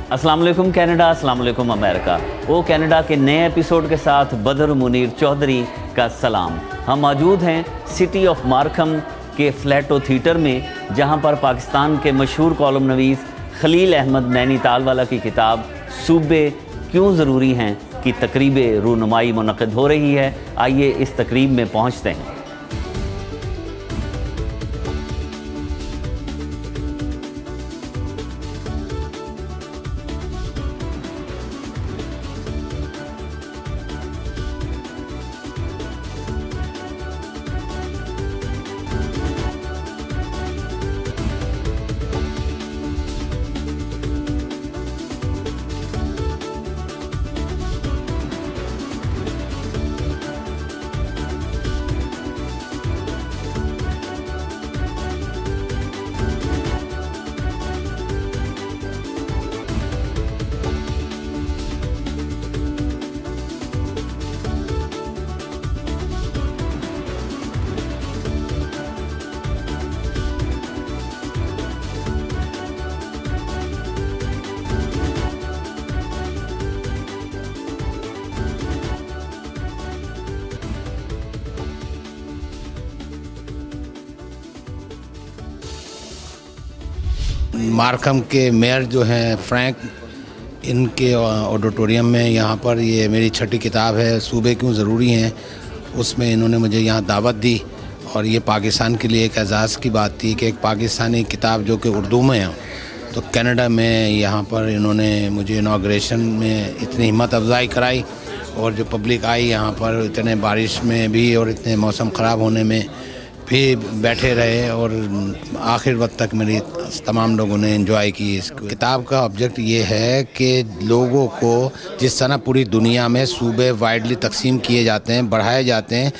अस्सलाम वालेकुम कनाडा, अस्सलाम वालेकुम अमेरिका। वो कनाडा के नए एपिसोड के साथ बदर मुनीर चौधरी का सलाम। हम मौजूद हैं सिटी ऑफ मार्कम के फ्लैटो थिएटर में, जहां पर पाकिस्तान के मशहूर कॉलम नवीस खलील अहमद नैनीताल वाला की किताब सूबे क्यों ज़रूरी हैं की तकरीब रूनुमाई मुनक़िद हो रही है। आइए इस तकरीब में पहुँचते हैं। मार्कम के मेयर जो हैं फ्रैंक, इनके ऑडिटोरियम में यहाँ पर ये मेरी छठी किताब है सूबे क्यों ज़रूरी हैं, उसमें इन्होंने मुझे यहाँ दावत दी। और ये पाकिस्तान के लिए एक एजाज़ की बात थी कि एक पाकिस्तानी किताब जो कि उर्दू में है, तो कनाडा में यहाँ पर इन्होंने मुझे इनाग्रेशन में इतनी हिम्मत अफजाई कराई। और जो पब्लिक आई यहाँ पर, इतने बारिश में भी और इतने मौसम ख़राब होने में भी बैठे रहे और आखिर वक्त तक मेरी तमाम लोगों ने एंजॉय की। इस किताब का ऑब्जेक्ट ये है कि लोगों को जिस तरह पूरी दुनिया में सूबे वाइडली तकसीम किए जाते हैं, बढ़ाए जाते हैं,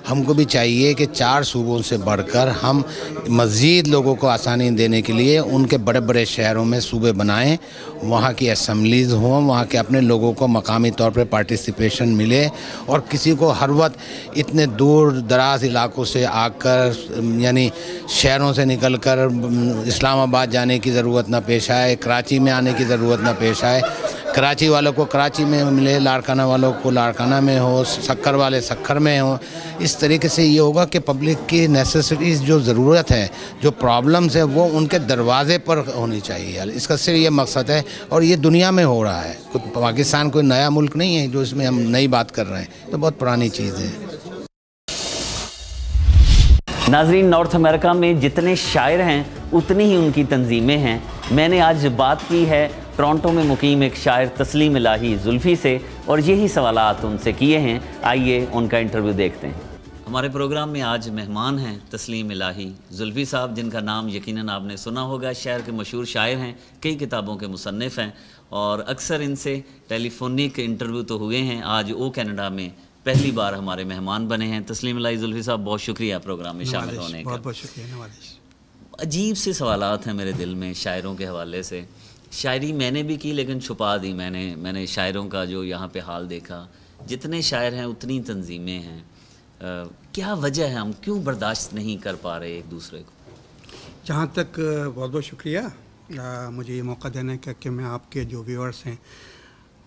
हमको भी चाहिए कि 4 सूबों से बढ़कर हम मज़ीद लोगों को आसानी देने के लिए उनके बड़े बड़े शहरों में सूबे बनाएं, वहाँ की असम्बलीज़ हों, वहाँ के अपने लोगों को मकामी तौर पर पार्टिसिपेशन मिले और किसी को हर वक्त इतने दूर दराज इलाकों से आकर यानी शहरों से निकलकर इस्लामाबाद जाने की ज़रूरत ना पेश आए, कराची में आने की ज़रूरत ना पेश आए। कराची वालों को कराची में मिले, लाड़काना वालों को लाड़काना में हो, सक्कर वाले सक्कर में हो। इस तरीके से ये होगा कि पब्लिक की नेसेसिटीज़ जो ज़रूरत है, जो प्रॉब्लम्स है, वो उनके दरवाज़े पर होनी चाहिए। इसका सिर्फ ये मकसद है और ये दुनिया में हो रहा है। पाकिस्तान कोई नया मुल्क नहीं है जो इसमें हम नई बात कर रहे हैं, तो बहुत पुरानी चीज़ है। नाज़रीन, नॉर्थ अमेरिका में जितने शायर हैं उतनी ही उनकी तंजीमें हैं। मैंने आज बात की है टोरंटो में मुकीम एक शायर तस्लीम इलाही जुल्फ़ी से और यही सवालात उनसे किए हैं। आइए उनका इंटरव्यू देखते हैं। हमारे प्रोग्राम में आज मेहमान हैं तस्लीम इलाही जुल्फ़ी साहब, जिनका नाम यकीनन आपने सुना होगा। शहर के मशहूर शायर हैं, कई किताबों के मुसन्निफ़ हैं और अक्सर इनसे टेलीफोनिक इंटरव्यू तो हुए हैं। आज वो कनाडा में पहली बार हमारे मेहमान बने हैं। तस्लीम इलाही जुल्फ़ी साहब, बहुत शुक्रिया प्रोग्राम में शामिल होने का। बहुत बहुत शुक्रिया। अजीब से सवालात हैं मेरे दिल में शायरों के हवाले से। शायरी मैंने भी की लेकिन छुपा दी मैंने शायरों का जो यहाँ पे हाल देखा। जितने शायर हैं उतनी तंजीमें हैं। क्या वजह है, हम क्यों बर्दाश्त नहीं कर पा रहे एक दूसरे को? जहाँ तक बहुत बहुत शुक्रिया मुझे ये मौका देने का कि मैं आपके जो व्यूअर्स हैं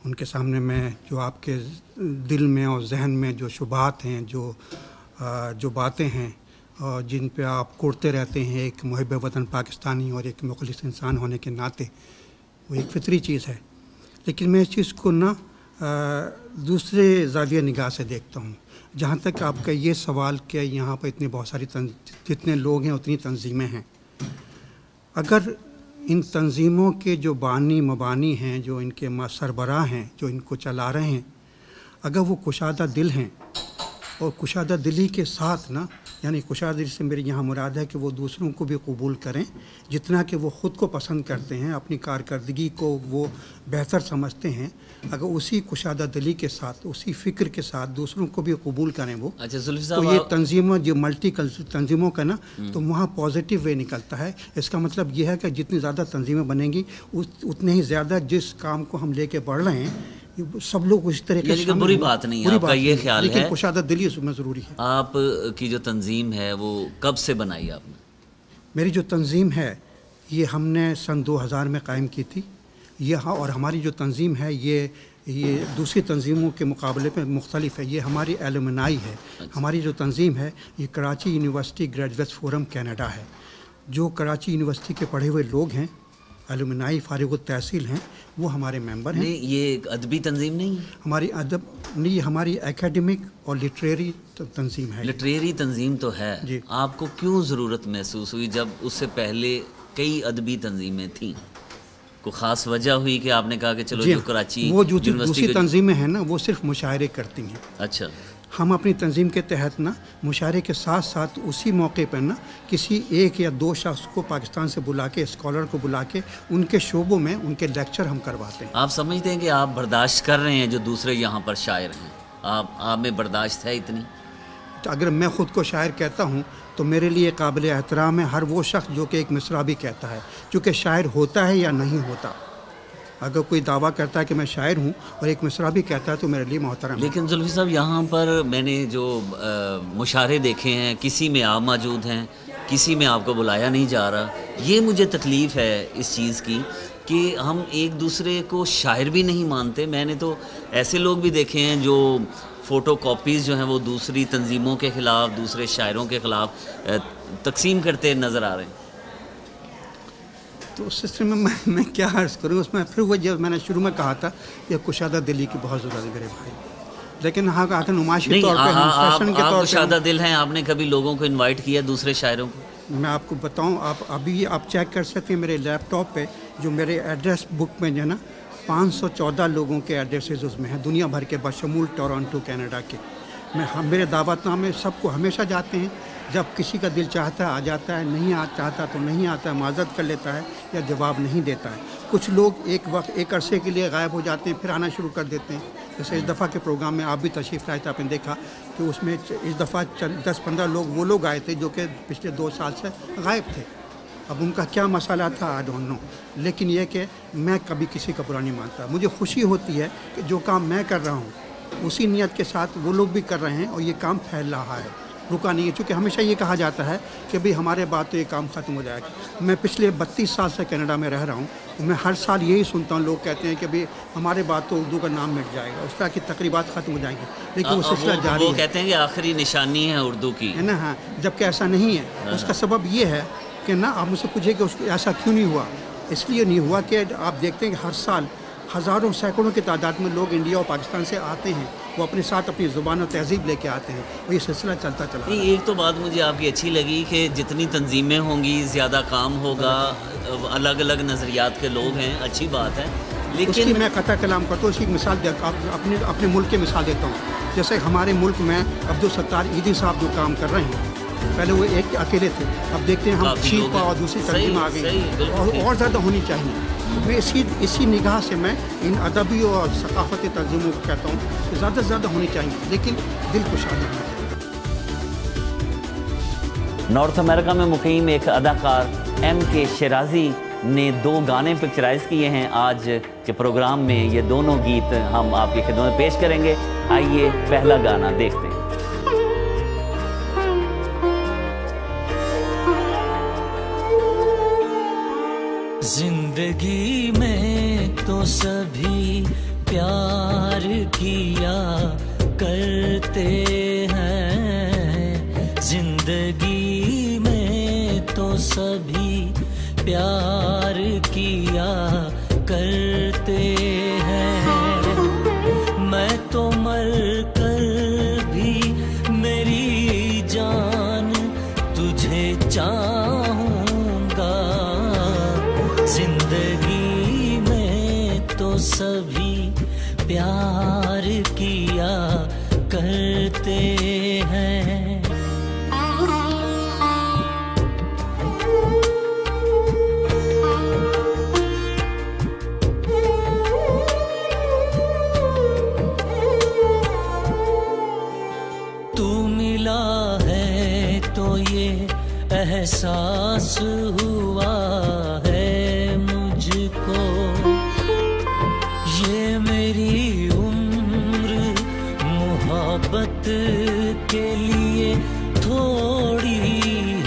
उनके सामने मैं जो आपके दिल में और जहन में जो शुबात हैं, जो बातें हैं और जिन पे आप कोड़ते रहते हैं एक मुहिब वतन पाकिस्तानी और एक मुखलिस इंसान होने के नाते, वो एक फितरी चीज़ है। लेकिन मैं इस चीज़ को ना दूसरे ज़ाविया निगाह से देखता हूँ। जहाँ तक आपका ये सवाल कि यहाँ पर इतनी बहुत सारी जितने लोग हैं उतनी तंजीमें हैं, अगर इन तंजीमों के जो बानी मबानी हैं, जो इनके सरबराह हैं, जो इनको चला रहे हैं, अगर वो कुशादा दिल हैं और कुशादा दिली के साथ ना, यानी कुशादा दिल से मेरी यहाँ मुराद है कि वो दूसरों को भी कबूल करें जितना कि वो ख़ुद को पसंद करते हैं, अपनी कारकर्दगी को वो बेहतर समझते हैं। अगर उसी कुशादा दिली के साथ, उसी फ़िक्र के साथ दूसरों को भी कबूल करें वो, अच्छा जुल्फ़ी तो ये तंजीमों जो मल्टी तंजीमों का ना, तो वहाँ पॉजिटिव वे निकलता है। इसका मतलब ये है कि जितनी ज़्यादा तंजीमें बनेंगी उतने ही ज़्यादा जिस काम को हम लेके बढ़ रहे हैं सब लोग उस तरह के, बुरी बात नहीं है, आपका ये ख्याल है, लेकिन कुशादा दिली उसमें ज़रूरी है। आप की जो तंजीम है वो कब से बनाई आपने? मेरी जो तंजीम है ये हमने सन 2000 में कायम की थी ये हाँ, और हमारी जो तंजीम है ये दूसरी तंजीमों के मुकाबले में मुख्तलिफ है। ये हमारी एलुमनाई है। हमारी जो तंजीम है ये Karachi university graduates forum Canada है। जो कराची यूनिवर्सिटी के पढ़े हुए लोग हैं, एलुमनाई फारिग तहसील हैं, वो हमारे मेंबर हैं। नहीं, ये एक अदबी तंजीम नहीं है? हमारी अदब नहीं, हमारी एकेडमिक और लिटरेरी तंजीम है। लिटरेरी तंजीम तो है जी। आपको क्यों ज़रूरत महसूस हुई जब उससे पहले कई अदबी तंजीमें थीं? कोई ख़ास वजह हुई कि आपने कहा कि चलो जो कराची वो जो दूसरी तंजीमें हैं ना, वो सिर्फ मुशायरे करती हैं। अच्छा। हम अपनी तंजीम के तहत ना मुशायरे के साथ साथ उसी मौके पर ना किसी एक या दो शख्स को पाकिस्तान से बुला के, स्कॉलर को बुला के उनके शोबों में उनके लेक्चर हम करवाते हैं। आप समझते हैं कि आप बर्दाश्त कर रहे हैं जो दूसरे यहाँ पर शायर हैं? आप में बर्दाश्त है इतनी? तो अगर मैं ख़ुद को शायर कहता हूँ तो मेरे लिए काबिल एहतराम है हर वो शख्स जो कि एक मिसरा भी कहता है, चूँकि शायर होता है या नहीं होता। अगर कोई दावा करता है कि मैं शायर हूँ और एक मिसरा भी कहता है तो मेरे लिए मोहतरम। लेकिन जुल्फी साहब, यहाँ पर मैंने जो मुशारे देखे हैं, किसी में आप मौजूद हैं, किसी में आपको बुलाया नहीं जा रहा। ये मुझे तकलीफ़ है इस चीज़ की कि हम एक दूसरे को शायर भी नहीं मानते। मैंने तो ऐसे लोग भी देखे हैं जो फ़ोटो कॉपीज़ जो हैं वो दूसरी तंजीमों के ख़िलाफ़, दूसरे शायरों के ख़िलाफ़ तकसीम करते नज़र आ रहे हैं। तो उस सिलसिले में मैं क्या अर्ज़ करूँ उसमें, फिर वो जब मैंने शुरू में कहा था कि कुशादा दिली की बहुत ज़रूरत है मेरे भाई, लेकिन हाँ आकर नुमाइशी तौर पर आप कुशादा दिल हैं। आपने कभी लोगों को इनवाइट किया, दूसरे शायरों को? मैं आपको बताऊं, आप अभी आप चेक कर सकते हैं मेरे लैपटॉप पे, जो मेरे एड्रेस बुक में जो है ना 514 लोगों के एड्रेसेस उसमें हैं, दुनिया भर के, बशमूल टोरंटो कनाडा के। मेरे दावतनामे सबको हमेशा जाते हैं। जब किसी का दिल चाहता है आ जाता है, नहीं चाहता तो नहीं आता है, माजरत कर लेता है या जवाब नहीं देता है। कुछ लोग एक अरसे के लिए गायब हो जाते हैं, फिर आना शुरू कर देते हैं। जैसे इस दफ़ा के प्रोग्राम में आप भी तशरीफ़ लाए थे, आपने देखा कि उसमें इस दफ़ा 10-15 लोग वो लोग आए थे जो कि पिछले 2 साल से गायब थे। अब उनका क्या मसला था आई डोंट नो, लेकिन यह कि मैं कभी किसी का बुरा नहीं मानता। मुझे खुशी होती है कि जो काम मैं कर रहा हूँ उसी नीयत के साथ वो लोग भी कर रहे हैं और ये काम फैल रहा है, रुका नहीं है। चूँकि हमेशा ये कहा जाता है कि भाई हमारे बाद तो ये काम ख़त्म हो जाएगा। मैं पिछले 32 साल से कनाडा में रह रहा हूँ, मैं हर साल यही सुनता हूँ, लोग कहते हैं कि भाई हमारे बाद तो उर्दू का नाम मिट जाएगा, उस तरह की तकरीबात ख़त्म हो जाएंगी, लेकिन वो सिलसिला जारी है। वो कहते हैं कि आखिरी निशानी है उर्दू की, है ना। हाँ, जबकि ऐसा नहीं है। उसका सबब ये है कि ना आप मुझसे पूछिए कि उसको ऐसा क्यों नहीं हुआ। इसलिए नहीं हुआ कि आप देखते हैं कि हर साल हज़ारों सैकड़ों की तादाद में लोग इंडिया और पाकिस्तान से आते हैं, वो अपने साथ अपनी ज़ुबान और तहज़ीब लेके आते हैं और ये सिलसिला चलता चला। एक तो बात मुझे आपकी अच्छी लगी कि जितनी तंजीमें होंगी ज़्यादा काम होगा, अलग अलग नज़रियात के लोग हैं, अच्छी बात है। लेकिन मैं कथा कलाम करता हूँ, उसकी मिसाल अपने मुल्क की मिसाल देता हूँ। जैसे हमारे मुल्क में अब्दुल सत्तार ईदी साहब जो काम कर रहे हैं, पहले वो एक अकेले थे, अब देखते हैं हम शीपा और दूसरी तंजीम आ गई और ज़्यादा होनी चाहिए। मैं इसी निगाह से मैं इन अदबी और सकाफती तंजीमों को कहता हूँ कि ज़्यादा से ज़्यादा होनी चाहिए, लेकिन दिल को शादी होना चाहिए। नॉर्थ अमेरिका में मुकीम एक अदाकार MK शिराजी ने 2 गाने पिक्चराइज किए हैं। आज के प्रोग्राम में ये दोनों गीत हम आपकी खिदमत में पेश करेंगे। आइए पहला गाना देखते हैं। जिंदगी में तो सभी प्यार किया करते हैं, जिंदगी में तो सभी प्यार किया करते हैं। मैं तो मर कर भी मेरी जान तुझे चाहूँगा, जिंदगी में तो सभी प्यार किया करते हैं। तू मिला है तो ये एहसास हुआ है मुझको, ये मेरी उम्र मोहब्बत के लिए थोड़ी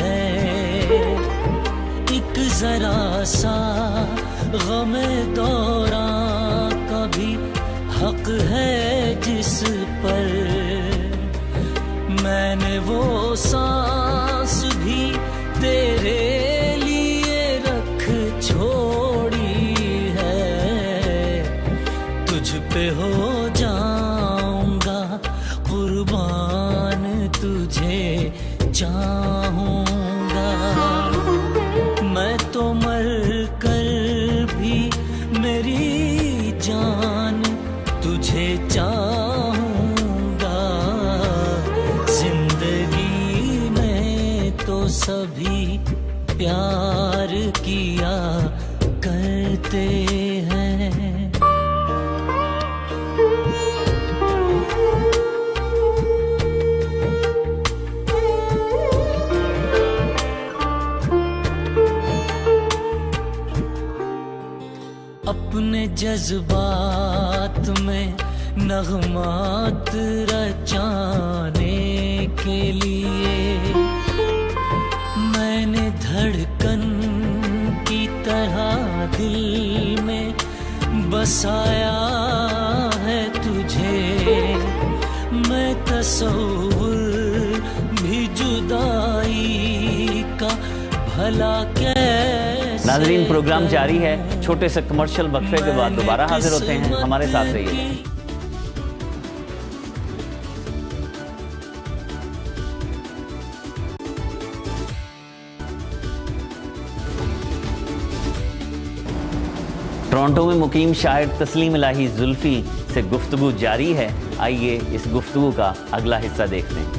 है। एक जरा सा गमे दौर हक है जिस पर, मैंने वो सांस भी तेरे लिए रख छोड़ी है। तुझ पे हो जाऊंगा कुर्बान, तुझे चाहूंगा मैं तो, मर कर भी मेरी जान तुझे चाहूंगा। जिंदगी में तो सभी प्यार किया करते हैं। अपने जज्बात में नगमात रचाने के लिए मैंने धड़कन की तरह दिल में बसाया है तुझे। मैं तस्वुर भी जुदाई का भला कैसे। नाज़रीन, प्रोग्राम जारी है। छोटे से कमर्शियल वक्फे के बाद दोबारा हाजिर होते हैं, हमारे साथ रहिए। टोरंटो में मुकीम शायर तस्लीम इलाही जुल्फी से गुफ्तगू जारी है। आइए इस गुफ्तगू का अगला हिस्सा देखते हैं।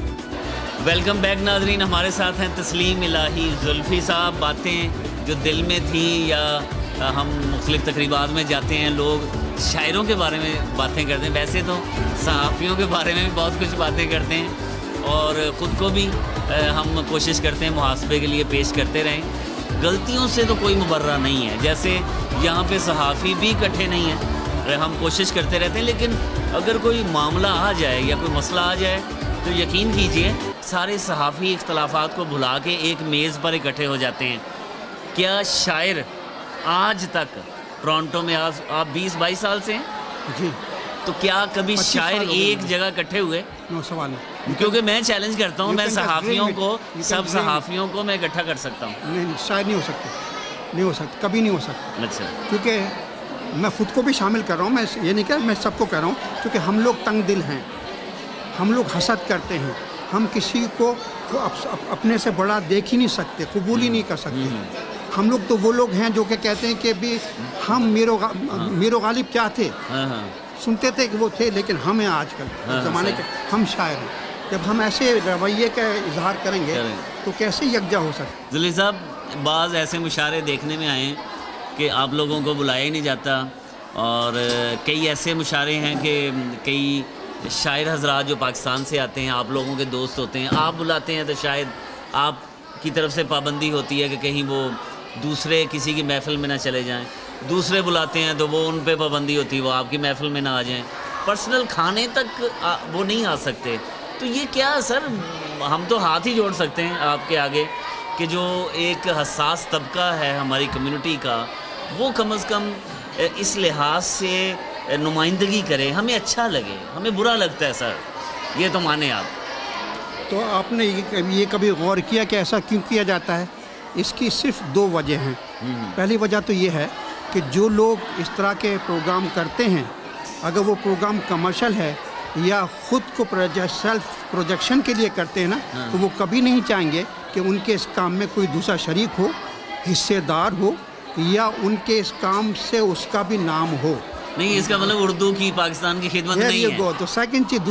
वेलकम बैक नाजरीन, हमारे साथ हैं तस्लीम इलाही जुल्फी साहब। बातें जो दिल में थी, या हम मुख्तलिफ तकरीबात में जाते हैं, लोग शायरों के बारे में बातें करते हैं, वैसे तो सहाफ़ियों के बारे में भी बहुत कुछ बातें करते हैं, और ख़ुद को भी हम कोशिश करते हैं मुहासबे के लिए पेश करते रहें। गलतियों से तो कोई मुबर्रा नहीं है, जैसे यहाँ पे सहाफ़ी भी इकट्ठे नहीं हैं, हम कोशिश करते रहते हैं, लेकिन अगर कोई मामला आ जाए या कोई मसला आ जाए तो यकीन कीजिए सारे सहाफ़ी इख्तलाफात को भुला के एक मेज़ पर इकट्ठे हो जाते हैं। क्या शायर आज तक टोरंटो में, आज आप 20-22 साल से हैं जी, तो क्या कभी शायर एक जगह इकट्ठे हुए? नो सवाल नहीं, क्योंकि मैं चैलेंज करता हूँ, मैं सहाफ़ियों को, सब सहाफ़ियों को मैं इकट्ठा कर सकता हूँ। नहीं, शायर नहीं हो सकते, नहीं हो सकते, कभी नहीं हो सकते। अच्छा, क्योंकि मैं ख़ुद को भी शामिल कर रहा हूँ, मैं ये नहीं कह रहा, मैं सबको कह रहा हूँ, क्योंकि हम लोग तंग दिल हैं, हम लोग हसद करते हैं, हम किसी को अपने से बड़ा देख ही नहीं सकते, कबूल ही नहीं कर सकते। हम लोग तो वो लोग हैं जो कि कहते हैं कि भी हम मीरो गालिब क्या थे, सुनते थे कि वो थे, लेकिन हम हैं आजकल ज़माने के, हम शायर हैं। जब हम ऐसे रवैये का इजहार करेंगे तो कैसे यकजा हो सकता। जुल्फी साहब, बाज़ ऐसे मुशारे देखने में आए कि आप लोगों को बुलाया ही नहीं जाता, और कई ऐसे मुशारे हैं कि कई शायर हजरात जो पाकिस्तान से आते हैं, आप लोगों के दोस्त होते हैं, आप बुलाते हैं तो शायद आपकी तरफ से पाबंदी होती है कि कहीं वो दूसरे किसी की महफ़िल में ना चले जाएं, दूसरे बुलाते हैं तो वो उन पे पाबंदी होती है, वो आपकी महफ़िल में ना आ जाएं, पर्सनल खाने तक वो नहीं आ सकते। तो ये क्या सर, हम तो हाथ ही जोड़ सकते हैं आपके आगे कि जो एक हसास तबका है हमारी कम्युनिटी का, वो कम अज़ कम इस लिहाज से नुमाइंदगी करे, हमें अच्छा लगे, हमें बुरा लगता है सर, ये तो माने आप। तो आपने ये कभी गौर किया कि ऐसा क्यों किया जाता है? इसकी सिर्फ दो वजह हैं। पहली वजह तो ये है कि जो लोग इस तरह के प्रोग्राम करते हैं, अगर वो प्रोग्राम कमर्शियल है या ख़ुद को सेल्फ प्रोजेक्शन के लिए करते हैं ना, तो वो कभी नहीं चाहेंगे कि उनके इस काम में कोई दूसरा शरीक हो, हिस्सेदार हो, या उनके इस काम से उसका भी नाम हो। नहीं, इसका मतलब उर्दू की पाकिस्तान की खिदमत नहीं है। तो सेकंड चीज़,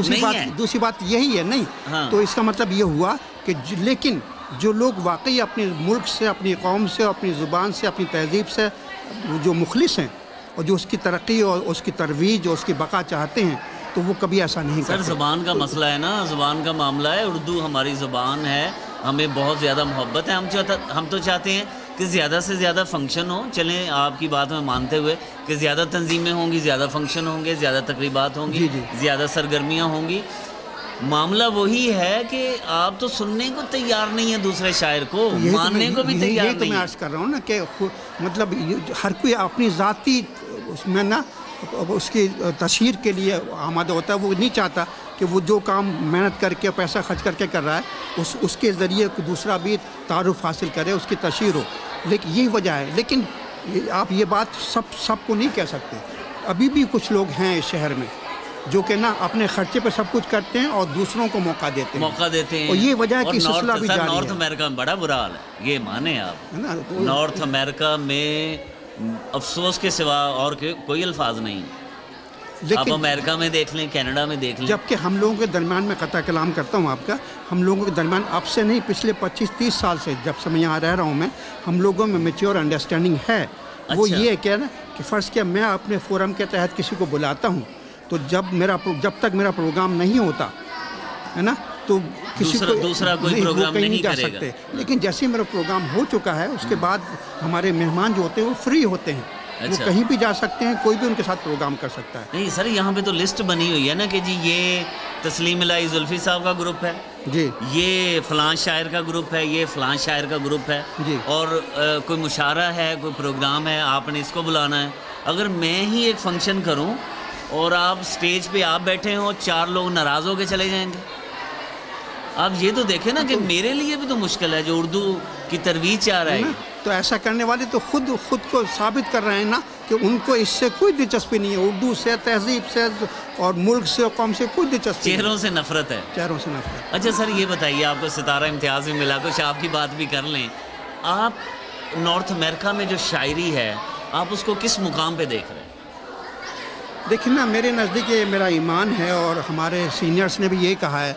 दूसरी बात यही है नहीं। हाँ। तो इसका मतलब ये हुआ कि लेकिन जो लोग वाकई अपने मुल्क से, अपनी कौम से, अपनी ज़ुबान से, अपनी तहज़ीब से जो मुखलिस हैं और जो उसकी तरक्की और उसकी तरवीज और उसकी बका चाहते हैं, तो वो कभी ऐसा नहीं करते। सर, ज़ुबान का मसला है ना, ज़ुबान का मामला है। उर्दू हमारी ज़ुबान है, हमें बहुत ज़्यादा मोहब्बत है। हम तो चाहते हैं कि ज़्यादा से ज़्यादा फंक्शन हो। चलें, आपकी बात में मानते हुए कि ज़्यादा तंजीमें होंगी, ज़्यादा फंक्शन होंगे, ज़्यादा तकरीबात होंगी, ज़्यादा सरगर्मियाँ होंगी। मामला वही है कि आप तो सुनने को तैयार नहीं है दूसरे शायर को, मानने को भी तैयार नहीं है। तो मैं अर्ज़ कर रहा हूँ ना कि मतलब हर कोई अपनी ज़ाती उसमें ना उसकी तशहीर के लिए आमादा होता है। वो नहीं चाहता कि वो जो काम मेहनत करके पैसा खर्च करके कर रहा है उसके ज़रिए दूसरा भी तारुफ हासिल करे, उसकी तशहीर हो। लेकिन यही वजह है। लेकिन आप ये बात सबको नहीं कह सकते। अभी भी कुछ लोग हैं इस शहर में जो कि ना अपने खर्चे पे सब कुछ करते हैं और दूसरों को मौका देते हैं। और ये वजह है कि सिलसिला भी जारी है। नॉर्थ अमेरिका में बड़ा बुरा हाल है, ये माने आप, है ना। नॉर्थ अमेरिका में अफसोस के सिवा और कोई अल्फाज नहीं। आप अमेरिका में देख लें, कनाडा में देख लें। जबकि हम लोगों के दरमियान में क़ता कलाम करता हूँ आपका, हम लोगों के दरमियान अब से नहीं, पिछले 25-30 साल से जब से मैं यहाँ रह रहा हूँ मैं, हम लोगों में मैच्योर अंडरस्टैंडिंग है। अच्छा। वो ये क्या है ना कि फ़र्ज़ किया मैं अपने फोरम के तहत किसी को बुलाता हूँ, तो जब तक मेरा प्रोग्राम नहीं होता है ना, तो किसी को दूसरा कोई प्रोग्राम नहीं जा सकते। लेकिन जैसे ही मेरा प्रोग्राम हो चुका है उसके बाद हमारे मेहमान जो होते हैं वो फ्री होते हैं। अच्छा। वो कहीं भी जा सकते हैं, कोई भी उनके साथ प्रोग्राम कर सकता है। नहीं सर, यहाँ पे तो लिस्ट बनी हुई है ना कि जी ये तस्लीम इलाही जुल्फी साहब का ग्रुप है जी, ये फ़लाँ शायर का ग्रुप है, ये फ़लाँ शायर का ग्रुप है जी, और कोई मुशारा है, कोई प्रोग्राम है, आपने इसको बुलाना है। अगर मैं ही एक फंक्शन करूँ और आप स्टेज पे आप बैठे हो, 4 लोग नाराज़ होकर चले जाएंगे। आप ये तो देखें ना कि मेरे लिए भी तो मुश्किल है जो उर्दू की तरवीज चाह रहा है। तो ऐसा करने वाले तो खुद को साबित कर रहे हैं ना कि उनको इससे कोई दिलचस्पी नहीं है। उर्दू से, तहजीब से और मुल्क से और कौम से कोई दिलचस्पी। चेहरों से नफरत है, चेहरों से नफरत। अच्छा सर ये बताइए, आपको सितारा इम्तियाज़ में मिला, कुछ आपकी बात भी कर लें। आप नॉर्थ अमेरिका में जो शायरी है आप उसको किस मुकाम पे देख रहे हैं? देखिए ना, मेरे नज़दीक ये मेरा ईमान है और हमारे सीनियर्स ने भी यही कहा है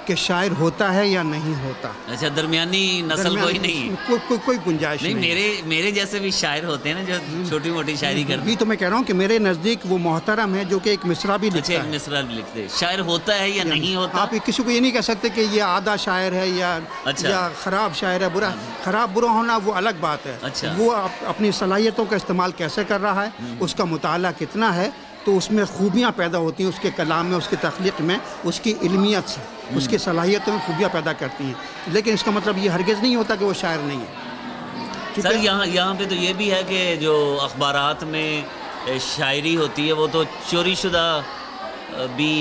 कि शायर होता है या नहीं होता। अच्छा, दरमियानी नस्ल कोई नहीं, कोई गुंजाइश नहीं। मेरे जैसे भी शायर होते हैं ना जो छोटी मोटी शायरी करते हैं। तो मैं कह रहा हूँ कि मेरे नज़दीक वो मोहतरम है जो कि एक मिसरा भी लिखता है। एक मिसरा भी लिखते हैं। शायर होता है या नहीं होता? आप किसी को ये नहीं कह सकते कि ये आधा शायर है या ख़राब शायर है, बुरा। ख़राब बुरा होना वो अलग बात है। अच्छा। वो अपनी सलाहियतों का इस्तेमाल कैसे कर रहा है, उसका मुताला कितना है, तो उसमें खूबियाँ पैदा होती हैं उसके कलाम में, उसकी तख्लीक में, उसकी इल्मियत से, उसकी सलाहियतों में खूबियाँ पैदा करती हैं। लेकिन इसका मतलब ये हरगिज़ नहीं होता कि वो शायर नहीं है। सर यहाँ पे तो ये भी है कि जो अखबारात में शायरी होती है वो तो चोरीशुदा भी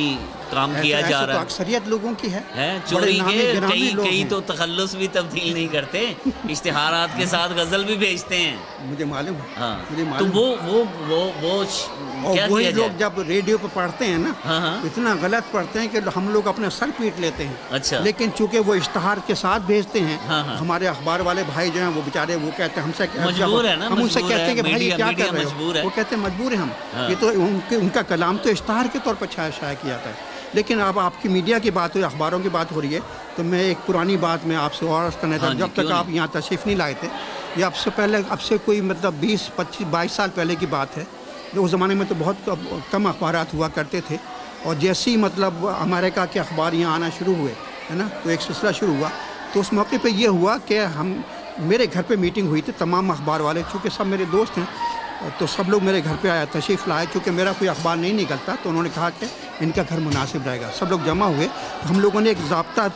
काम किया जा रहा है। तो अक्सरियत लोगों की है चोरी के। कई तो तखल्लुस भी तब्दील नहीं करते, इश्तिहारात के साथ गज़ल भी भेजते हैं। मुझे मालूम है। हाँ, मुझे मालूम। तो वो क्या वही लोग जब रेडियो पर पढ़ते हैं ना, हाँ, इतना गलत पढ़ते हैं कि हम लोग अपने सर पीट लेते हैं। अच्छा। लेकिन चूंकि वो इश्तिहार के साथ भेजते हैं, हाँ। हमारे अखबार वाले भाई जो हैं वो बेचारे वो कहते हैं हमसे, मजबूर है ना, हम उनसे कहते हैं कि भाई क्या कर रहे हो, वो कहते हैं मजबूर है हम। ये तो उनका कलाम तो इश्तिहार के तौर पर शाया किया था। लेकिन अब आपकी मीडिया की बात हो, अखबारों की बात हो रही है, तो मैं एक पुरानी बात में आपसे और करना था। जब तक आप यहाँ तशरीफ़ नहीं लाए थे, ये आपसे पहले, अब से कोई मतलब 20-25-22 साल पहले की बात है। उस ज़माने में तो बहुत कम अखबारात हुआ करते थे, और जैसे ही मतलब अमेरिका के अखबार यहाँ आना शुरू हुए, है ना, तो एक सिलसिला शुरू हुआ। तो उस मौके पे ये हुआ कि मेरे घर पे मीटिंग हुई थी, तमाम अखबार वाले, चूँकि सब मेरे दोस्त हैं, तो सब लोग मेरे घर पे आया, तशरीफ़ लाए। चूँकि मेरा कोई अखबार नहीं निकलता, तो उन्होंने कहा कि इनका घर मुनासिब रहेगा। सब लोग जमा हुए, तो हम लोगों ने एक ज़ाब्ता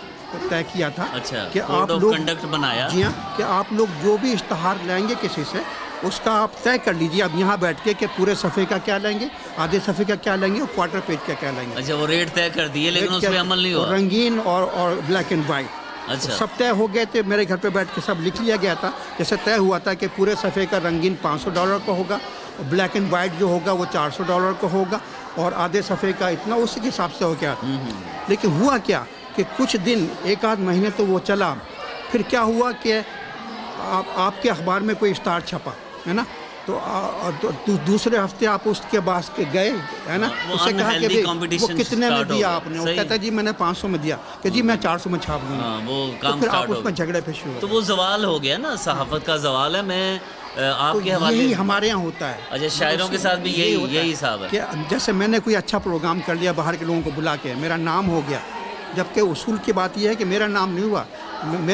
तय किया था। अच्छा, कि आप लोग कंडक्ट बनाया। जी हाँ, कि आप लोग जो भी इश्तहार लेंगे किसी से, उसका आप तय कर लीजिए अब यहाँ बैठ के कि पूरे सफ़े का क्या लेंगे, आधे सफ़े का क्या लेंगे और क्वार्टर पेज का क्या लेंगे। अच्छा, वो रेट तय कर दिए, लेकिन उस पर अमल नहीं हुआ। रंगीन और ब्लैक एंड वाइट। अच्छा। सब तय हो गए थे, मेरे घर पे बैठ के सब लिख लिया गया था। जैसे तय हुआ था कि पूरे सफ़े का रंगीन $500 का होगा, ब्लैक एंड वाइट जो होगा वो $400 का होगा, और आधे सफ़े का इतना, उसी के हिसाब से हो गया। लेकिन हुआ क्या कि कुछ दिन, 1-8 महीने तो वो चला। फिर क्या हुआ कि आपके अखबार में कोई इश्तिहार छपा, है ना, तो दूसरे हफ्ते आप उसके पास के गए, है ना, उससे कहा कि भाई वो कितने में दिया आपने, वो कहता है जी मैंने 500 में दिया, कि जी मैं 400 में छाप दूँगा। वो काम फिर आप उसमें झगड़े पे शुरू, तो वो सवाल हो गया ना, सहाफ़त का सवाल है। मैं आपके हवाले, यही हमारे यहाँ होता है। अच्छा, शायरों के साथ भी यही हिसाब है कि जैसे मैंने कोई अच्छा प्रोग्राम कर लिया, बाहर के लोगों को बुला के, मेरा नाम हो गया, जबकि उसूल की बात यह है कि मेरा नाम नहीं हुआ।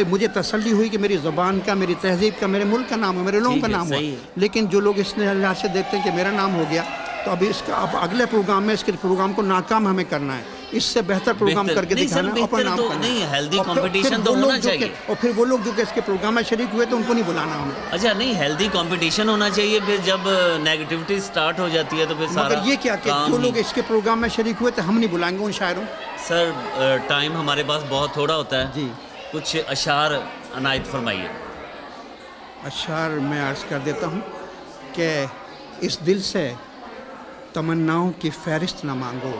मुझे तसल्ली हुई कि मेरी ज़बान का, मेरी तहजीब का, मेरे मुल्क का नाम है, मेरे लोगों का नाम हुआ। लेकिन जो लोग इस लिहाज से देखते हैं कि मेरा नाम हो गया, तो अब अगले प्रोग्राम में इसके प्रोग्राम को नाकाम हमें करना है, इससे बेहतर प्रोग्राम करके दिखाना, अपना नाम करना। नहीं, हेल्दी कंपटीशन तो होना चाहिए। और फिर वो लोग जो कि इसके प्रोग्राम में शरीक हुए तो उनको नहीं बुलाना हमें। अच्छा, नहीं, हेल्दी कंपटीशन होना चाहिए। फिर जब नेगेटिविटी स्टार्ट हो जाती है तो फिर सारा ये क्या कि जो लोग इसके प्रोग्राम में शरीक हुए तो हम नहीं बुलाएंगे उन शायरों। सर, टाइम हमारे पास बहुत थोड़ा होता है जी, कुछ अशार अनायत फरमाइए। अशार मैं अर्ज़ कर देता हूँ कि इस दिल से तमन्नाओं की फहरिस्त न मांगो,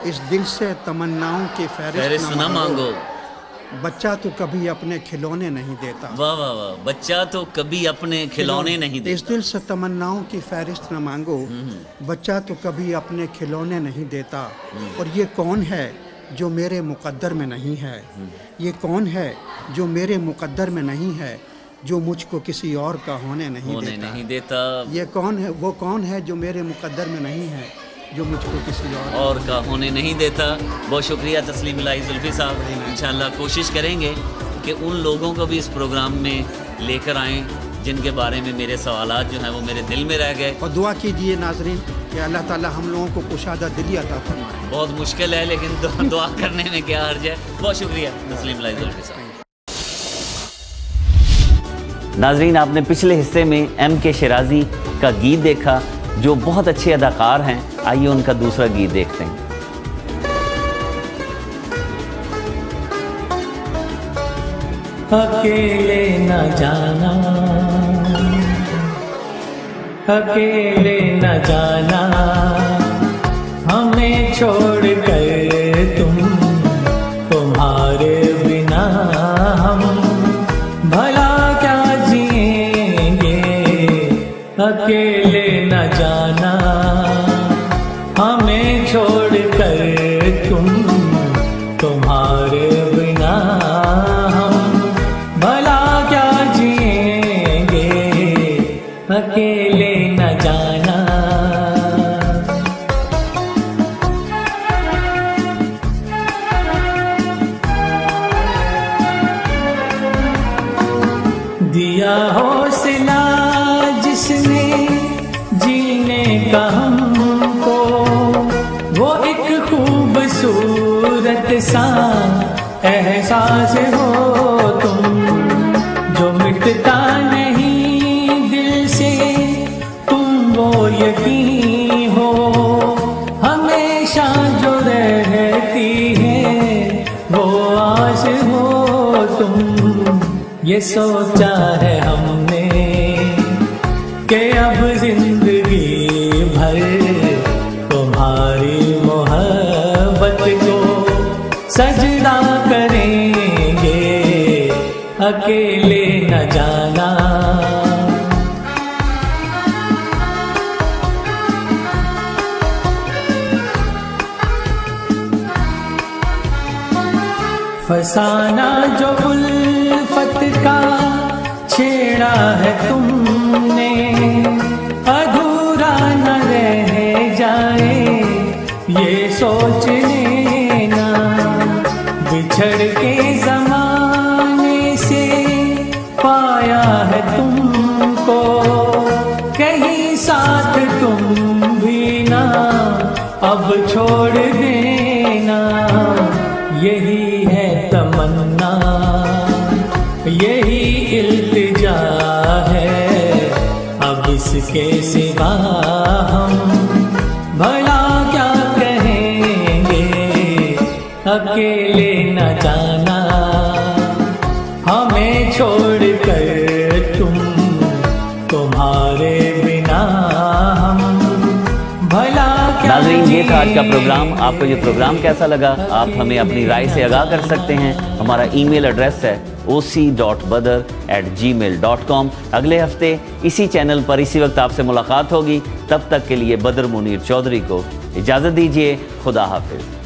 इस दिल से तमन्नाओं की फहरिस्त न मांगो, बच्चा तो कभी अपने खिलौने नहीं देता। वाह वाह वाह, बच्चा तो कभी अपने खिलौने नहीं देता। इस दिल से तमन्नाओं की फहरिस्त न मांगो, बच्चा तो कभी अपने खिलौने नहीं देता। और ये कौन है जो मेरे मुक़द्दर में नहीं है, ये कौन है जो मेरे मुक़द्दर में नहीं है, जो मुझको किसी और का होने नहीं देता। ये कौन है, वो कौन है जो मेरे मुक़द्दर में नहीं है, जो मुझको किसी और का होने नहीं देता। बहुत शुक्रिया तस्लीम इलाही जुल्फी साहब। इंशाअल्लाह कोशिश करेंगे कि उन लोगों को भी इस प्रोग्राम में लेकर आएँ जिनके बारे में मेरे सवालात जो हैं वो मेरे दिल में रह गए। और दुआ कीजिए नाज़रीन कि अल्लाह ताला हम लोगों को कुशादा दिली अता फरमाए। बहुत मुश्किल है लेकिन दुआ करने में क्या हर्ज है। बहुत शुक्रिया तस्लीम इलाही जुल्फी साहब। नाज़रीन, आपने पिछले हिस्से में M.K. शिराजी का गीत देखा जो बहुत अच्छे अदाकार हैं। आइए उनका दूसरा गीत देखते हैं। अकेले न जाना, अकेले न जाना, हमें छोड़ कर तुम, तुम्हारे बिना हम भला क्या जिएंगे। अकेले न जाना, हमें छोड़ कर तुम, तुम्हारे बिना हम भला क्या जिएंगे। अकेले न जाना। दिया हौसला जिसने जीने का हमको, वो एक खूबसूरत सा एहसास हो तुम, जो मिटता नहीं दिल से, तुम वो यकीन हो हमेशा जो रहती है, वो आस हो तुम। ये सोचा है हमने कि अब जिंदगी भर तुम्हारी मोहब्बत को सजदा करेंगे। अकेले न जाना। फसाना जो उल्फत का छेड़ा है तुमने, अधूरा न रह जाए ये सोच लेना। बिछड़ के ज़माने से पाया है तुमको, कहीं साथ तुम भी ना अब छोड़ देना। यही है तमन्ना, यही इल्तिजा है, अब इसके सिवा हम भला क्या कहेंगे। अकेले न जाना, हमें छोड़ कर तुम, तुम्हारे बिना हम भला। नाज़रीन, ये था आज का प्रोग्राम। आपको ये प्रोग्राम कैसा लगा आप हमें अपनी राय से आगाह कर सकते हैं। हमारा ईमेल एड्रेस है oc.badr@gmail.com। अगले हफ्ते इसी चैनल पर इसी वक्त आपसे मुलाकात होगी। तब तक के लिए बदर मुनीर चौधरी को इजाज़त दीजिए। खुदा हाफिज़।